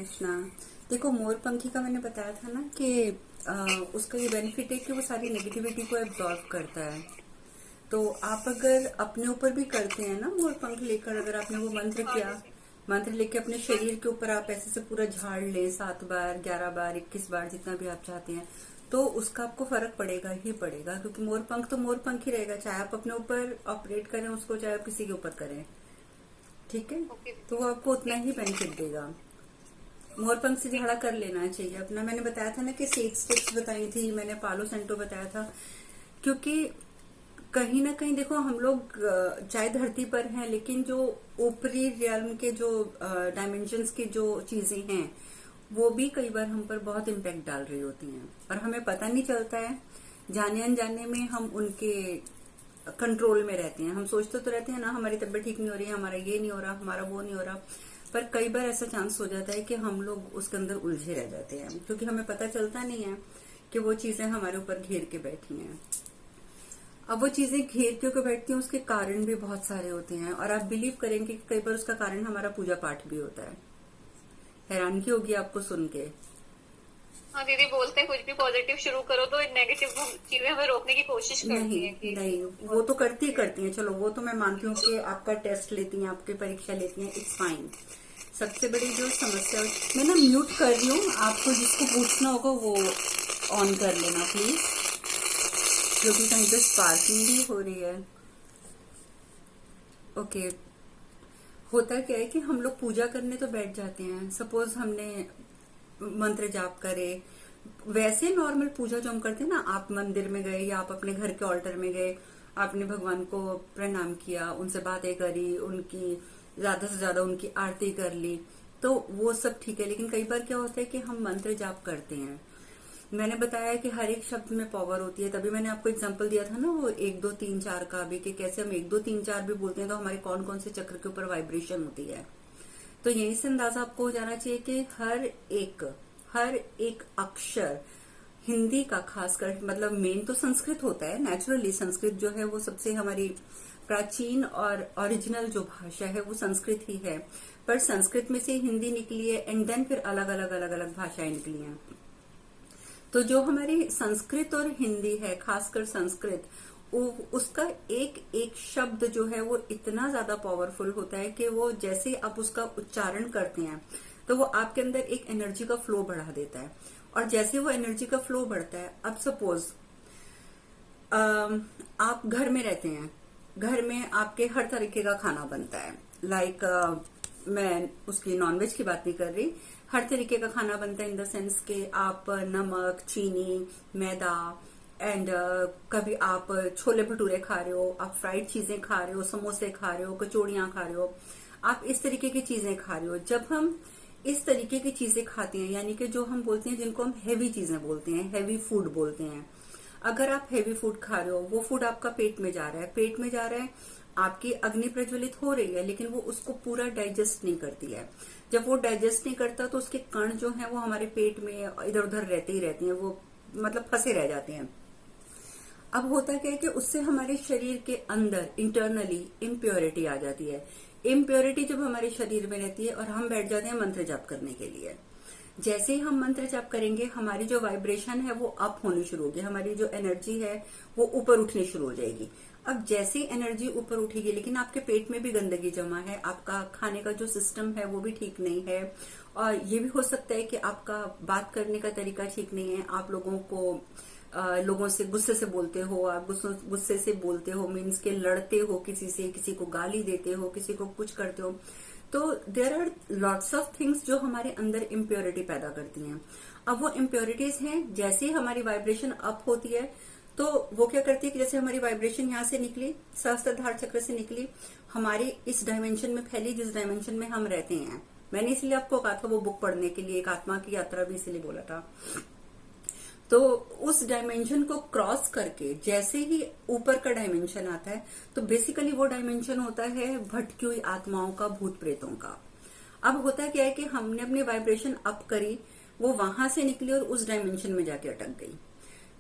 कृष्णा। देखो, मोरपंखी का मैंने बताया था ना कि उसका ये बेनिफिट है कि वो सारी नेगेटिविटी को एब्जॉर्व करता है। तो आप अगर अपने ऊपर भी करते हैं ना, मोरपंख लेकर अगर आपने वो मंत्र हाँ किया, दीदी। मंत्र लेके अपने शरीर के ऊपर आप ऐसे से पूरा झाड़ ले 7 बार, 11 बार, 21 बार, जितना भी आप चाहते हैं, तो उसका आपको फर्क पड़ेगा ही पड़ेगा। क्योंकि मोरपंख तो मोरपंख ही रहेगा, चाहे आप अपने ऊपर ऑपरेट करें उसको, चाहे आप किसी के ऊपर करें। ठीक है, ओके तो दीदी। वो आपको उतना ठीक ही है। बेनिफिट देगा। मोरपंख से ठीक झाड़ा है। कर लेना चाहिए अपना। मैंने बताया था ना कि 6 स्टेप्स बताई थी मैंने, पालो सेंटो बताया था। क्योंकि कहीं ना कहीं देखो, हम लोग चाहे धरती पर हैं, लेकिन जो ऊपरी रियल्म के जो डायमेंशंस की जो चीजें हैं, वो भी कई बार हम पर बहुत इम्पैक्ट डाल रही होती हैं और हमें पता नहीं चलता है। जाने अनजाने में हम उनके कंट्रोल में रहते हैं। हम सोचते तो रहते हैं ना, हमारी तबीयत ठीक नहीं हो रही है, हमारा ये नहीं हो रहा, हमारा वो नहीं हो रहा, पर कई बार ऐसा चांस हो जाता है कि हम लोग उसके अंदर उलझे रह जाते हैं, क्योंकि हमें पता चलता नहीं है कि वो चीजें हमारे ऊपर घेर के बैठी हैं। अब वो चीजें घेर क्यों बैठती हैं, उसके कारण भी बहुत सारे होते हैं, और आप बिलीव करेंगे कि कई बार उसका कारण हमारा पूजा पाठ भी होता है। हैरानगी होगी आपको सुन के। हाँ दीदी, बोलते हैं कुछ भी पॉजिटिव शुरू करो तो नेगेटिव चीजें हमें रोकने की कोशिश नहीं, करती है कि नहीं, वो तो पॉजिटिव करती ही होते हैं। करती हैं। चलो, वो तो मैं मानती हूँ कि आपका टेस्ट लेती हैं, आपकी परीक्षा लेती हैं, इट्स फाइन। सबसे बड़ी जो समस्या, मैं ना म्यूट कर रही हूँ, आपको जिसको पूछना होगा वो ऑन कर लेना प्लीज, क्योंकि कहीं पे स्पार्किंग भी हो रही है। ओके। होता क्या है कि हम लोग पूजा करने तो बैठ जाते हैं, सपोज हमने मंत्र जाप करे, वैसे नॉर्मल पूजा जो हम करते हैं ना, आप मंदिर में गए या आप अपने घर के ऑल्टर में गए, आपने भगवान को प्रणाम किया, उनसे बातें करी, उनकी ज्यादा से ज्यादा उनकी आरती कर ली, तो वो सब ठीक है। लेकिन कई बार क्या होता है कि हम मंत्र जाप करते हैं, मैंने बताया कि हर एक शब्द में पावर होती है, तभी मैंने आपको एग्जांपल दिया था ना वो 1 2 3 4 का भी, कि कैसे हम 1 2 3 4 भी बोलते हैं तो हमारे कौन कौन से चक्र के ऊपर वाइब्रेशन होती है। तो यहीं से अंदाजा आपको हो जाना चाहिए कि हर एक अक्षर हिंदी का, खासकर मतलब मेन तो संस्कृत होता है, नेचुरली संस्कृत जो है वो सबसे हमारी प्राचीन और ओरिजिनल जो भाषा है वो संस्कृत ही है। पर संस्कृत में से हिंदी निकली है, एंड देन फिर अलग अलग भाषाएं निकली हैं। तो जो हमारी संस्कृत और हिंदी है, खासकर संस्कृत, उसका एक एक शब्द जो है वो इतना ज्यादा पावरफुल होता है कि वो जैसे आप उसका उच्चारण करते हैं तो वो आपके अंदर एक एनर्जी का फ्लो बढ़ा देता है। और जैसे वो एनर्जी का फ्लो बढ़ता है, अब सपोज आप घर में रहते हैं, घर में आपके हर तरीके का खाना बनता है, लाइक मैं उसकी नॉनवेज की बात नहीं कर रही, हर तरीके का खाना बनता है इन द सेंस के आप नमक, चीनी, मैदा, एंड कभी आप छोले भटूरे खा रहे हो, आप फ्राइड चीजें खा रहे हो, समोसे खा रहे हो, कचौड़ियां खा रहे हो, आप इस तरीके की चीजें खा रहे हो। जब हम इस तरीके की चीजें खाते हैं, यानी कि जो हम बोलते हैं, जिनको हम हैवी चीजें बोलते हैं, हैवी फूड बोलते हैं, अगर आप हैवी फूड खा रहे हो, वो फूड आपका पेट में जा रहा है, पेट में जा रहा है, आपकी अग्नि प्रज्वलित हो रही है, लेकिन वो उसको पूरा डाइजेस्ट नहीं करती है। जब वो डाइजेस्ट नहीं करता तो उसके कण जो है वो हमारे पेट में इधर उधर रहते ही रहते हैं, वो मतलब फंसे रह जाते हैं। अब होता क्या है कि उससे हमारे शरीर के अंदर इंटरनली इम्प्योरिटी आ जाती है। इम्प्योरिटी जब हमारे शरीर में रहती है और हम बैठ जाते हैं मंत्र जाप करने के लिए, जैसे ही हम मंत्र जाप करेंगे, हमारी जो वाइब्रेशन है वो अप होनी शुरू होगी, हमारी जो एनर्जी है वो ऊपर उठनी शुरू हो जाएगी। अब जैसे ही एनर्जी ऊपर उठेगी, लेकिन आपके पेट में भी गंदगी जमा है, आपका खाने का जो सिस्टम है वो भी ठीक नहीं है, और ये भी हो सकता है कि आपका बात करने का तरीका ठीक नहीं है, आप लोगों को लोगों से गुस्से से बोलते हो, आप गुस्से से बोलते हो, मीन्स के लड़ते हो किसी से, किसी को गाली देते हो, किसी को कुछ करते हो। तो there are lots of things जो हमारे अंदर इम्प्योरिटी पैदा करती हैं। अब वो इम्प्योरिटीज हैं, जैसे ही हमारी वाइब्रेशन अप होती है तो वो क्या करती है कि जैसे हमारी वाइब्रेशन यहाँ से निकली, सहस्त्रधार चक्र से निकली, हमारे इस डायमेंशन में फैली, जिस डायमेंशन में हम रहते हैं। मैंने इसलिए आपको कहा था वो बुक पढ़ने के लिए, एक आत्मा की यात्रा भी इसलिए बोला था। तो उस डायमेंशन को क्रॉस करके जैसे ही ऊपर का डायमेंशन आता है, तो बेसिकली वो डायमेंशन होता है भटकी हुई आत्माओं का, भूत प्रेतों का। अब होता क्या है कि हमने अपनी वाइब्रेशन अप करी, वो वहां से निकली और उस डायमेंशन में जाके अटक गई,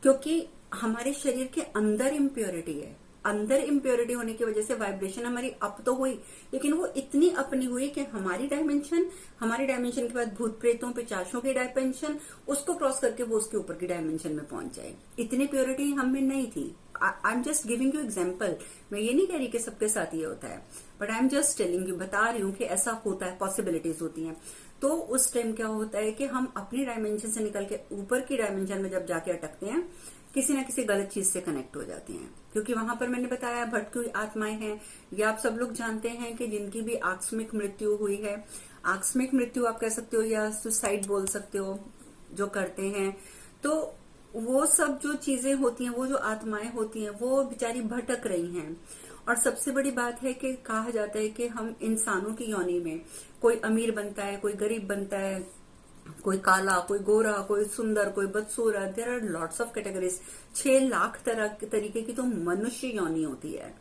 क्योंकि हमारे शरीर के अंदर इम्प्योरिटी है। अंदर इम्प्योरिटी होने की वजह से वाइब्रेशन हमारी अप तो हुई, लेकिन वो इतनी अप नहीं हुई कि हमारी डायमेंशन के बाद भूत प्रेतों पिशाचों की डायमेंशन उसको क्रॉस करके वो उसके ऊपर की डायमेंशन में पहुंच जाए। इतनी प्योरिटी हम में नहीं थी। I am just giving you example. मैं ये नहीं कह रही कि सबके साथ ये होता है, but I am just telling you, बता रही हूँ कि ऐसा होता है, पॉसिबिलिटीज होती हैं। तो उस टाइम क्या होता है कि हम अपनी डायमेंशन से निकल के ऊपर की डायमेंशन में जब जाके अटकते हैं, किसी ना किसी गलत चीज से कनेक्ट हो जाते हैं, क्योंकि वहां पर मैंने बताया भटकी हुई आत्माएं हैं। या आप सब लोग जानते हैं कि जिनकी भी आकस्मिक मृत्यु हुई है, आकस्मिक मृत्यु आप कह सकते हो या सुसाइड बोल सकते हो, जो करते हैं, तो वो सब जो चीजें होती हैं, वो जो आत्माएं होती हैं, वो बेचारी भटक रही हैं। और सबसे बड़ी बात है कि कहा जाता है कि हम इंसानों की योनि में कोई अमीर बनता है, कोई गरीब बनता है, कोई काला, कोई गोरा, कोई सुंदर, कोई बदसूरत, there are lots of categories. 6 lakh तरीके की तो मनुष्य योनि होती है,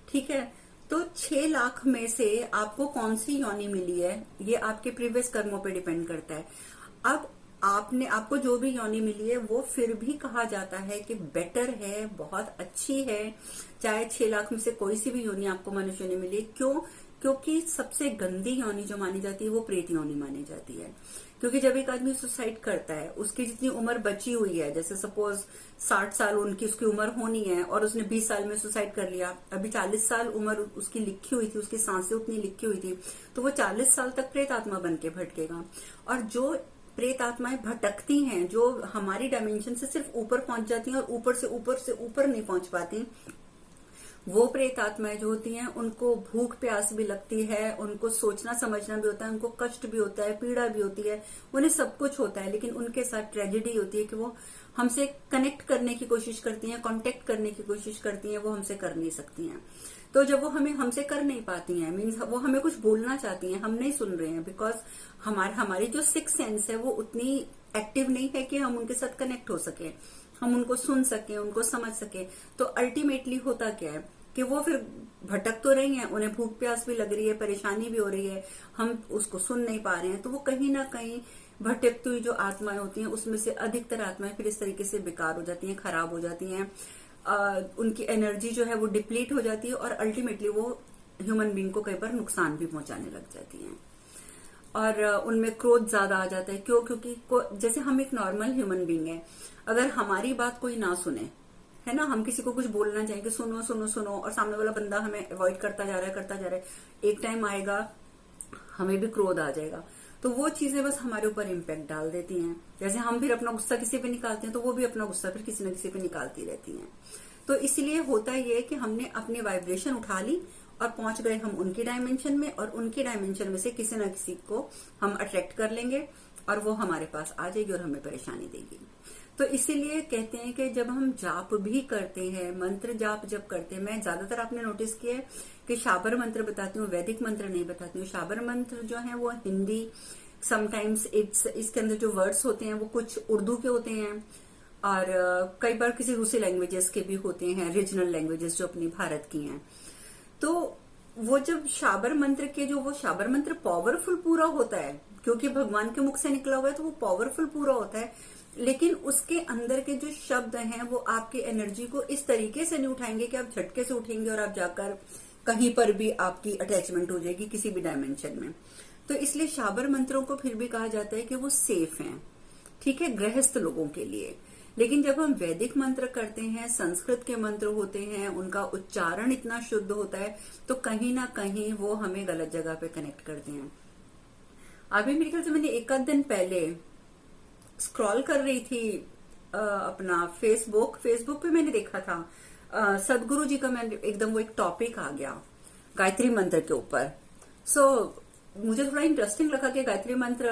ठीक है। तो 6 लाख में से आपको कौन सी योनि मिली है, ये आपके प्रीवियस कर्मों पे डिपेंड करता है। अब आपको जो भी योनि मिली है वो फिर भी कहा जाता है कि बेटर है, बहुत अच्छी है, चाहे 6 लाख में से कोई सी भी योनि आपको मनुष्य योनि मिली। क्यों? क्योंकि सबसे गंदी योनि जो मानी जाती है वो प्रेत योनि मानी जाती है। क्योंकि जब एक आदमी सुसाइड करता है, उसकी जितनी उम्र बची हुई है, जैसे सपोज 60 साल उसकी उम्र होनी है और उसने 20 साल में सुसाइड कर लिया, अभी 40 साल उम्र उसकी लिखी हुई थी, उसकी सांसें उतनी लिखी हुई थी, तो वो 40 साल तक प्रेत आत्मा बन के भटकेगा। और जो प्रेत आत्माएं भटकती हैं, जो हमारी डायमेंशन से सिर्फ ऊपर पहुंच जाती हैं और ऊपर से ऊपर नहीं पहुंच पाती, वो प्रेत आत्माएं जो होती हैं उनको भूख प्यास भी लगती है, उनको सोचना समझना भी होता है, उनको कष्ट भी होता है, पीड़ा भी होती है, उन्हें सब कुछ होता है, लेकिन उनके साथ ट्रेजेडी होती है कि वो हमसे कनेक्ट करने की कोशिश करती हैं, कांटेक्ट करने की कोशिश करती हैं, वो हमसे कर नहीं सकती हैं। तो जब वो हमसे कर नहीं पाती हैं, मीन्स वो हमें कुछ बोलना चाहती हैं, हम नहीं सुन रहे हैं, बिकॉज हमारी जो सिक्स सेंस है वो उतनी एक्टिव नहीं है कि हम उनके साथ कनेक्ट हो सके, हम उनको सुन सके, उनको समझ सके। तो अल्टीमेटली होता क्या है कि वो फिर भटक तो रही हैं, उन्हें भूख प्यास भी लग रही है, परेशानी भी हो रही है, हम उसको सुन नहीं पा रहे हैं, तो वो कहीं ना कहीं भटकती हुई जो आत्माएं होती हैं उसमें से अधिकतर आत्माएं फिर इस तरीके से बेकार हो जाती हैं, खराब हो जाती हैं, उनकी एनर्जी जो है वो डिप्लीट हो जाती है और अल्टीमेटली वो ह्यूमन बीइंग को कई बार नुकसान भी पहुंचाने लग जाती हैं। और उनमें क्रोध ज्यादा आ जाता है। क्यों? क्योंकि जैसे हम एक नॉर्मल ह्यूमन बीइंग है, अगर हमारी बात कोई ना सुने, है ना, हम किसी को कुछ बोलना चाहेंगे, सुनो सुनो सुनो, और सामने वाला बंदा हमें अवॉइड करता जा रहा है, एक टाइम आएगा हमें भी क्रोध आ जाएगा, तो वो चीजें बस हमारे ऊपर इम्पैक्ट डाल देती हैं। जैसे हम फिर अपना गुस्सा किसी पे निकालते हैं तो वो भी अपना गुस्सा फिर किसी न किसी पे निकालती रहती हैं। तो इसलिए होता ये है कि हमने अपनी वाइब्रेशन उठा ली और पहुंच गए हम उनकी डायमेंशन में, और उनकी डायमेंशन में से किसी न किसी को हम अट्रैक्ट कर लेंगे और वो हमारे पास आ जाएगी और हमें परेशानी देगी। तो इसीलिए कहते हैं कि जब हम जाप भी करते हैं, मंत्र जाप जब करते हैं, मैं ज्यादातर आपने नोटिस किया है कि शाबर मंत्र बताती हूँ, वैदिक मंत्र नहीं बताती हूँ। शाबर मंत्र जो है वो हिंदी, समटाइम्स इसके अंदर जो वर्ड्स होते हैं वो कुछ उर्दू के होते हैं और कई बार किसी दूसरी लैंग्वेजेस के भी होते हैं, रीजनल लैंग्वेजेस जो अपनी भारत की हैं। तो वो जब शाबर मंत्र के वो शाबर मंत्र पावरफुल पूरा होता है, क्योंकि भगवान के मुख से निकला हुआ है तो वो पावरफुल पूरा होता है, लेकिन उसके अंदर के जो शब्द हैं वो आपकी एनर्जी को इस तरीके से नहीं उठाएंगे कि आप झटके से उठेंगे और आप जाकर कहीं पर भी आपकी अटैचमेंट हो जाएगी किसी भी डायमेंशन में। तो इसलिए शाबर मंत्रों को फिर भी कहा जाता है कि वो सेफ हैं, ठीक है, गृहस्थ लोगों के लिए। लेकिन जब हम वैदिक मंत्र करते हैं, संस्कृत के मंत्र होते हैं, उनका उच्चारण इतना शुद्ध होता है, तो कहीं ना कहीं वो हमें गलत जगह पे कनेक्ट करते हैं। अभी मेरे ख्याल से मैंने एक आध दिन पहले स्क्रॉल कर रही थी अपना फेसबुक पे मैंने देखा था सदगुरु जी का, मैं एकदम वो एक टॉपिक आ गया गायत्री मंत्र के ऊपर। सो मुझे थोड़ा इंटरेस्टिंग लगा कि गायत्री मंत्र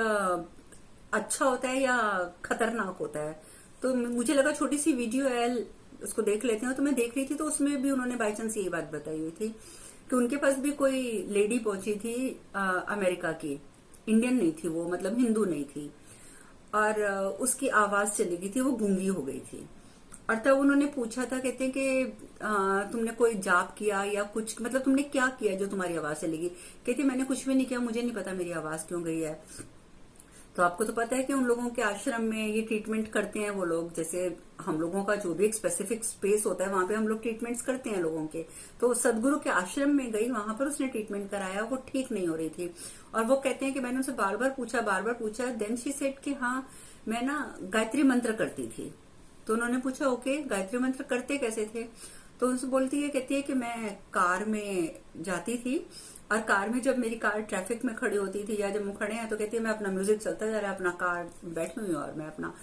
अच्छा होता है या खतरनाक होता है। तो मुझे लगा छोटी सी वीडियो है, उसको देख लेते हैं। तो मैं देख रही थी तो उसमें भी उन्होंने बाई चांस यही बात बताई हुई थी कि उनके पास भी कोई लेडी पहुंची थी अमेरिका की, इंडियन नहीं थी वो, मतलब हिंदू नहीं थी, और उसकी आवाज चली गई थी, वो गूंगी हो गई थी। और तब उन्होंने पूछा था, कहते हैं कि तुमने कोई जाप किया या कुछ, मतलब तुमने क्या किया जो तुम्हारी आवाज चली गई? कहती मैंने कुछ भी नहीं किया, मुझे नहीं पता मेरी आवाज क्यों गई है। तो आपको तो पता है कि उन लोगों के आश्रम में ये ट्रीटमेंट करते हैं वो लोग, जैसे हम लोगों का जो भी एक स्पेसिफिक स्पेस होता है वहां पे हम लोग ट्रीटमेंट्स करते हैं लोगों के। तो सदगुरु के आश्रम में गई, वहां पर उसने ट्रीटमेंट कराया, वो ठीक नहीं हो रही थी। और वो कहते हैं कि मैंने उनसे बार बार पूछा, देन शी सेड कि हाँ मैं ना गायत्री मंत्र करती थी। तो उन्होंने पूछा ओके गायत्री मंत्र करते कैसे थे? तो उनसे बोलती है, कहती है कि मैं कार में जाती थी और कार में जब मेरी कार ट्रैफिक में खड़ी होती थी या जब हम खड़े हैं तो कहती है मैं अपना म्यूजिक चलता जा रहा है, अपना कार बैठी हुई हूँ और मैं अपना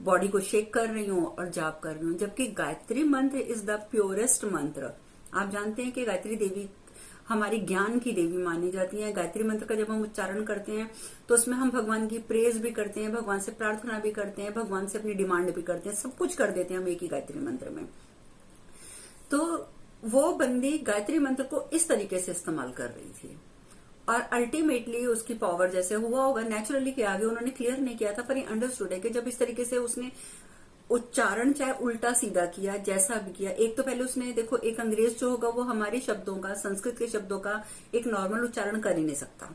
बॉडी को शेक कर रही हूँ और जाप कर रही हूँ। जबकि गायत्री मंत्र इज द प्योरेस्ट मंत्र। आप जानते हैं कि गायत्री देवी हमारी ज्ञान की देवी मानी जाती है। गायत्री मंत्र का जब हम उच्चारण करते हैं तो उसमें हम भगवान की प्रेज भी करते हैं, भगवान से प्रार्थना भी करते हैं, भगवान से अपनी डिमांड भी करते हैं, सब कुछ कर देते हैं हम एक ही गायत्री मंत्र में। तो वो बंदी गायत्री मंत्र को इस तरीके से इस्तेमाल कर रही थी और अल्टीमेटली उसकी पावर जैसे हुआ होगा नेचुरली के आगे उन्होंने क्लियर नहीं किया था, पर ये अंडरस्टूड है कि जब इस तरीके से उसने उच्चारण चाहे उल्टा सीधा किया जैसा भी किया, एक तो पहले उसने देखो एक अंग्रेज जो होगा वो हमारे शब्दों का, संस्कृत के शब्दों का एक नॉर्मल उच्चारण कर ही नहीं सकता।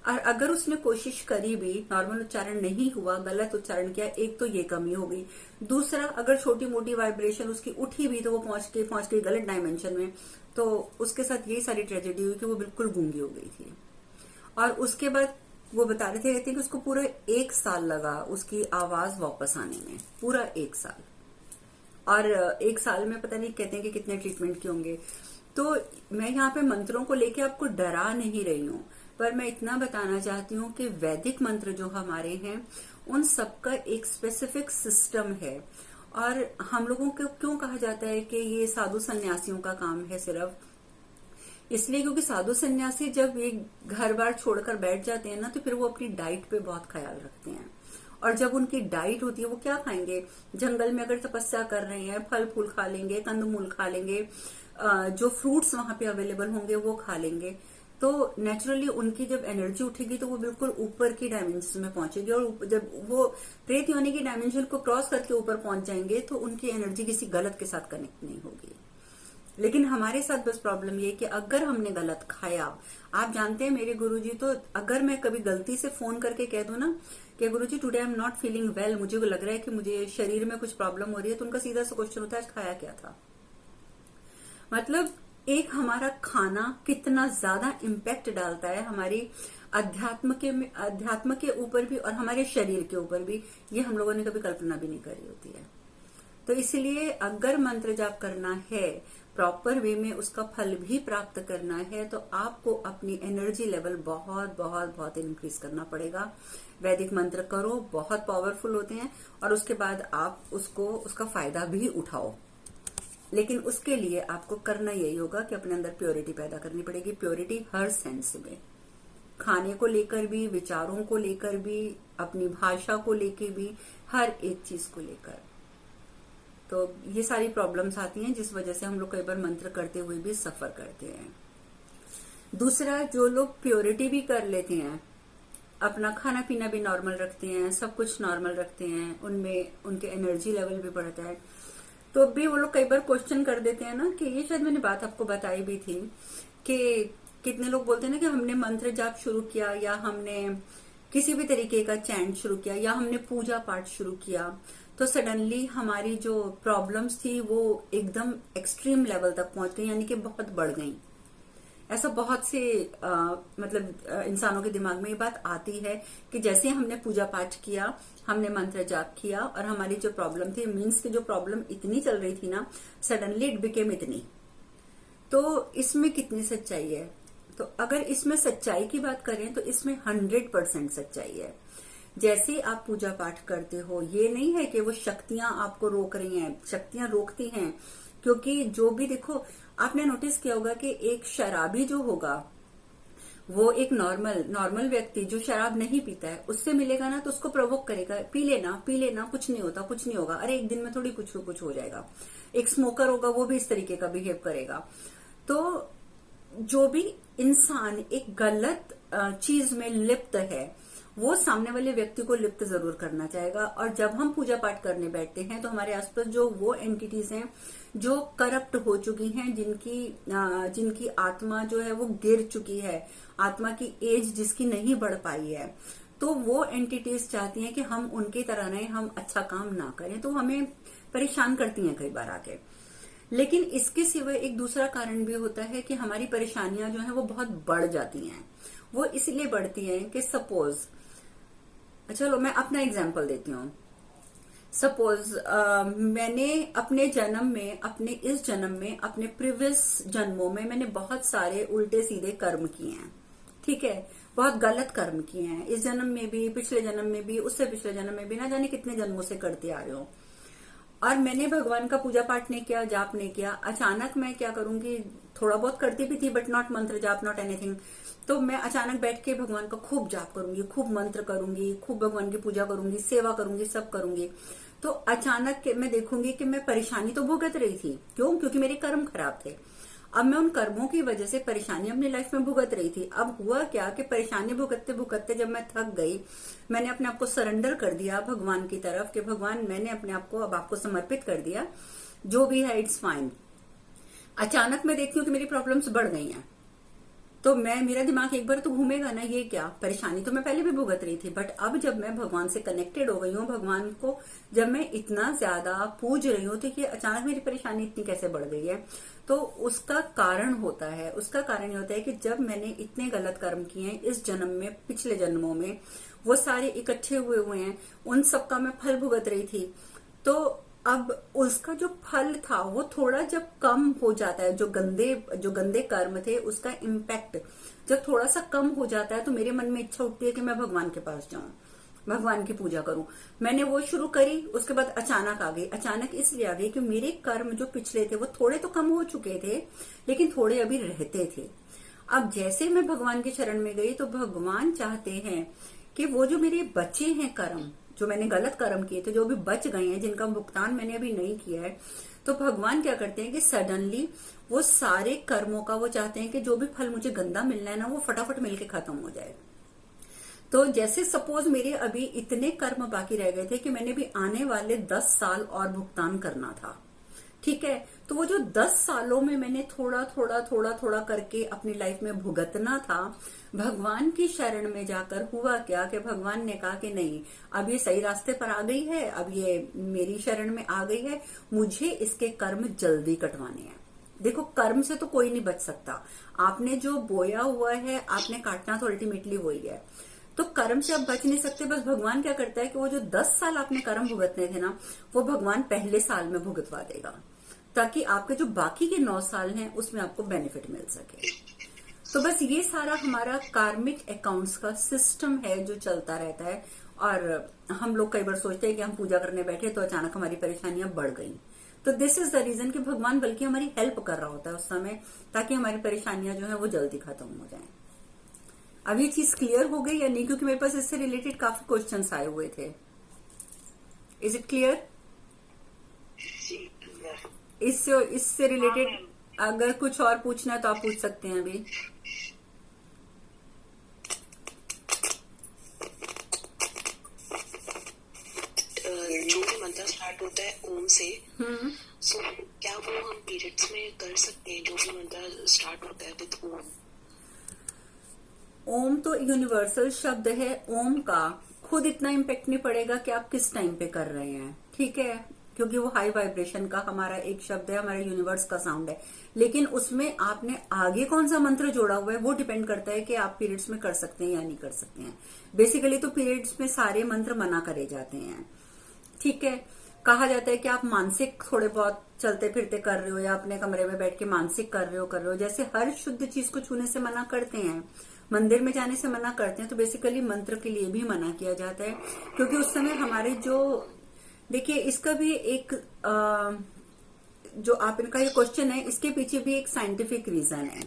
और अगर उसने कोशिश करी भी, नॉर्मल उच्चारण नहीं हुआ, गलत उच्चारण किया, एक तो ये कमी हो गई। दूसरा, अगर छोटी मोटी वाइब्रेशन उसकी उठी भी तो वो पहुंच गई गलत डायमेंशन में, तो उसके साथ यही सारी ट्रेजेडी हुई कि वो बिल्कुल गूंगी हो गई थी। और उसके बाद वो बता रहे थे, कहते हैं कि उसको पूरा 1 साल लगा उसकी आवाज वापस आने में, पूरा 1 साल। और 1 साल में पता नहीं कहते हैं कि कितने ट्रीटमेंट किए होंगे। तो मैं यहाँ पे मंत्रों को लेके आपको डरा नहीं रही हूँ, पर मैं इतना बताना चाहती हूँ कि वैदिक मंत्र जो हमारे हैं उन सबका एक स्पेसिफिक सिस्टम है। और हम लोगों को क्यों कहा जाता है कि ये साधु सन्यासियों का काम है सिर्फ, इसलिए क्योंकि साधु सन्यासी जब ये घर बार छोड़कर बैठ जाते हैं ना तो फिर वो अपनी डाइट पे बहुत ख्याल रखते हैं। और जब उनकी डाइट होती है वो क्या खाएंगे, जंगल में अगर तपस्या कर रहे हैं फल फूल खा लेंगे, कंदमूल खा लेंगे, जो फ्रूट्स वहां पे अवेलेबल होंगे वो खा लेंगे। तो नेचुरली उनकी जब एनर्जी उठेगी तो वो बिल्कुल ऊपर की डायमेंशन में पहुंचेगी। और जब वो प्रेत योनि की डायमेंशन को क्रॉस करके ऊपर पहुंच जाएंगे तो उनकी एनर्जी किसी गलत के साथ कनेक्ट नहीं होगी। लेकिन हमारे साथ बस प्रॉब्लम ये कि अगर हमने गलत खाया, आप जानते हैं मेरे गुरुजी तो अगर मैं कभी गलती से फोन करके कह दूं ना कि Guruji today I am not feeling well, मुझे लग रहा है कि मुझे शरीर में कुछ प्रॉब्लम हो रही है, तो उनका सीधा सा क्वेश्चन होता है आज खाया क्या था। मतलब एक हमारा खाना कितना ज्यादा इम्पैक्ट डालता है हमारी अध्यात्म के ऊपर भी और हमारे शरीर के ऊपर भी, ये हम लोगों ने कभी कल्पना भी नहीं करी होती है। तो इसलिए अगर मंत्र जाप करना है प्रॉपर वे में, उसका फल भी प्राप्त करना है, तो आपको अपनी एनर्जी लेवल बहुत बहुत बहुत इंक्रीज करना पड़ेगा। वैदिक मंत्र करो, बहुत पावरफुल होते हैं, और उसके बाद आप उसका फायदा भी उठाओ। लेकिन उसके लिए आपको करना यही होगा कि अपने अंदर प्योरिटी पैदा करनी पड़ेगी। प्योरिटी हर सेंस में, खाने को लेकर भी, विचारों को लेकर भी, अपनी भाषा को लेकर भी, हर एक चीज को लेकर। तो ये सारी प्रॉब्लम्स आती हैं जिस वजह से हम लोग कई बार मंत्र करते हुए भी सफर करते हैं। दूसरा, जो लोग प्योरिटी भी कर लेते हैं, अपना खाना पीना भी नॉर्मल रखते हैं, सब कुछ नॉर्मल रखते हैं, उनमें उनके एनर्जी लेवल भी बढ़ता है, तो भी वो लोग कई बार क्वेश्चन कर देते हैं ना कि ये शायद मैंने बात आपको बताई भी थी कि कितने लोग बोलते हैं ना कि हमने मंत्र जाप शुरू किया या हमने किसी भी तरीके का चैंट शुरू किया या हमने पूजा पाठ शुरू किया तो सडनली हमारी जो प्रॉब्लम्स थी वो एकदम एक्सट्रीम लेवल तक पहुंच गई, यानी कि बहुत बढ़ गई। ऐसा बहुत से इंसानों के दिमाग में ये बात आती है कि जैसे हमने पूजा पाठ किया, हमने मंत्र जाप किया और हमारी जो प्रॉब्लम थी, मीन्स की जो प्रॉब्लम इतनी चल रही थी ना, सडनली इट बिकेम इतनी। तो इसमें कितनी सच्चाई है? तो अगर इसमें सच्चाई की बात करें तो इसमें 100% सच्चाई है। जैसे आप पूजा पाठ करते हो, ये नहीं है कि वो शक्तियां आपको रोक रही हैं, शक्तियां रोकती हैं, क्योंकि जो भी देखो, आपने नोटिस किया होगा कि एक शराबी जो होगा वो एक नॉर्मल व्यक्ति जो शराब नहीं पीता है उससे मिलेगा ना तो उसको प्रोवोक करेगा, पी लेना, कुछ नहीं होता, कुछ नहीं होगा, अरे एक दिन में थोड़ी कुछ हो जाएगा। एक स्मोकर होगा वो भी इस तरीके का बिहेव करेगा। तो जो भी इंसान एक गलत चीज में लिप्त है वो सामने वाले व्यक्ति को लिप्त जरूर करना चाहेगा। और जब हम पूजा पाठ करने बैठते हैं तो हमारे आसपास जो वो एंटिटीज हैं जो करप्ट हो चुकी हैं, जिनकी आत्मा जो है वो गिर चुकी है, आत्मा की एज जिसकी नहीं बढ़ पाई है, तो वो एंटिटीज चाहती हैं कि हम उनकी तरह नहीं, हम अच्छा काम ना करें, तो हमें परेशान करती हैं कई बार आके। लेकिन इसके सिवा एक दूसरा कारण भी होता है कि हमारी परेशानियां जो है वो बहुत बढ़ जाती हैं। वो इसलिए बढ़ती हैं कि सपोज, चलो मैं अपना एग्जांपल देती हूँ। सपोज मैंने अपने जन्म में, अपने इस जन्म में, अपने प्रीवियस जन्मों में मैंने बहुत सारे उल्टे सीधे कर्म किए हैं, ठीक है, बहुत गलत कर्म किए हैं। इस जन्म में भी, पिछले जन्म में भी, उससे पिछले जन्म में भी, ना जाने कितने जन्मों से करते आ रहे हो। और मैंने भगवान का पूजा पाठ नहीं किया, जाप नहीं किया। अचानक मैं क्या करूंगी, थोड़ा बहुत करती भी थी बट नॉट मंत्र जाप, नॉट एनीथिंग। तो मैं अचानक बैठ के भगवान का खूब जाप करूंगी, खूब मंत्र करूंगी, खूब भगवान की पूजा करूंगी, सेवा करूंगी, सब करूंगी। तो अचानक मैं देखूंगी कि मैं परेशानी तो भुगत रही थी। क्यों? क्योंकि मेरे कर्म खराब थे। अब मैं उन कर्मों की वजह से परेशानी अपनी लाइफ में भुगत रही थी। अब हुआ क्या कि परेशानी भुगतते भुगतते जब मैं थक गई, मैंने अपने आप को सरेंडर कर दिया भगवान की तरफ कि भगवान मैंने अपने आप को अब आपको समर्पित कर दिया, जो भी है इट्स फाइन। अचानक मैं देखती हूँ कि मेरी प्रॉब्लम्स बढ़ गई हैं। तो मेरा दिमाग एक बार तो घूमेगा ना, ये क्या, परेशानी तो मैं पहले भी भुगत रही थी, बट अब जब मैं भगवान से कनेक्टेड हो गई हूँ, भगवान को जब मैं इतना ज्यादा पूज रही हूँ, तो ये अचानक मेरी परेशानी इतनी कैसे बढ़ गई है। तो उसका कारण होता है, उसका कारण ये होता है कि जब मैंने इतने गलत कर्म किए हैं इस जन्म में, पिछले जन्मों में, वो सारे इकट्ठे हुए हैं, उन सबका मैं फल भुगत रही थी। तो अब उसका जो फल था वो थोड़ा जब कम हो जाता है, जो गंदे कर्म थे उसका इम्पैक्ट जब थोड़ा सा कम हो जाता है, तो मेरे मन में इच्छा उठती है कि मैं भगवान के पास जाऊं, भगवान की पूजा करूं। मैंने वो शुरू करी, उसके बाद अचानक आ गई। अचानक इसलिए आ गई कि मेरे कर्म जो पिछले थे वो थोड़े तो कम हो चुके थे, लेकिन थोड़े अभी रहते थे। अब जैसे मैं भगवान की शरण में गई, तो भगवान चाहते हैं कि वो जो मेरे बचे हैं कर्म, जो मैंने गलत कर्म किए थे, जो भी बच गए हैं, जिनका भुगतान मैंने अभी नहीं किया है, तो भगवान क्या करते हैं कि सडनली वो सारे कर्मों का वो चाहते हैं कि जो भी फल मुझे गंदा मिलना है ना, वो फटाफट मिलके खत्म हो जाए। तो जैसे सपोज मेरे अभी इतने कर्म बाकी रह गए थे कि मैंने भी आने वाले 10 साल और भुगतान करना था, ठीक है। तो वो जो 10 सालों में मैंने थोड़ा थोड़ा थोड़ा थोड़ा करके अपनी लाइफ में भुगतना था, भगवान की शरण में जाकर हुआ क्या कि भगवान ने कहा कि नहीं, अब ये सही रास्ते पर आ गई है, अब ये मेरी शरण में आ गई है, मुझे इसके कर्म जल्दी कटवाने हैं। देखो, कर्म से तो कोई नहीं बच सकता। आपने जो बोया हुआ है आपने काटना तो अल्टीमेटली वही है। तो कर्म से आप बच नहीं सकते। बस भगवान क्या करता है कि वो जो 10 साल आपने कर्म भुगतने थे ना, वो भगवान पहले साल में भुगतवा देगा, ताकि आपके जो बाकी के 9 साल हैं उसमें आपको बेनिफिट मिल सके। तो बस ये सारा हमारा कार्मिक अकाउंट्स का सिस्टम है जो चलता रहता है। और हम लोग कई बार सोचते हैं कि हम पूजा करने बैठे तो अचानक हमारी परेशानियां बढ़ गई। तो दिस इज द रीजन कि भगवान बल्कि हमारी हेल्प कर रहा होता है उस समय, ताकि हमारी परेशानियां जो है वो जल्दी खत्म हो जाए। अब ये चीज क्लियर हो गई या नहीं? क्योंकि मेरे पास इससे रिलेटेड काफी क्वेश्चंस आए हुए थे। Is it clear? इससे रिलेटेड अगर कुछ और पूछना है तो आप पूछ सकते हैं अभी। जो भी मंत्र स्टार्ट होता है ओम से, सो क्या वो हम पीरियड्स में कर सकते हैं? जो भी मंत्र स्टार्ट होता है विद ओम। ओम तो यूनिवर्सल शब्द है। ओम का खुद इतना इम्पैक्ट नहीं पड़ेगा कि आप किस टाइम पे कर रहे हैं, ठीक है, क्योंकि वो हाई वाइब्रेशन का हमारा एक शब्द है, हमारे यूनिवर्स का साउंड है। लेकिन उसमें आपने आगे कौन सा मंत्र जोड़ा हुआ है वो डिपेंड करता है कि आप पीरियड्स में कर सकते हैं या नहीं कर सकते हैं। बेसिकली तो पीरियड्स में सारे मंत्र मना करे जाते हैं, ठीक है। कहा जाता है कि आप मानसिक थोड़े बहुत चलते फिरते कर रहे हो या अपने कमरे में बैठ के मानसिक कर रहे हो, जैसे हर शुद्ध चीज को छूने से मना करते हैं, मंदिर में जाने से मना करते हैं, तो बेसिकली मंत्र के लिए भी मना किया जाता है। क्योंकि उस समय हमारे जो, देखिए इसका भी एक जो आपका ये क्वेश्चन है, इसके पीछे भी एक साइंटिफिक रीजन है।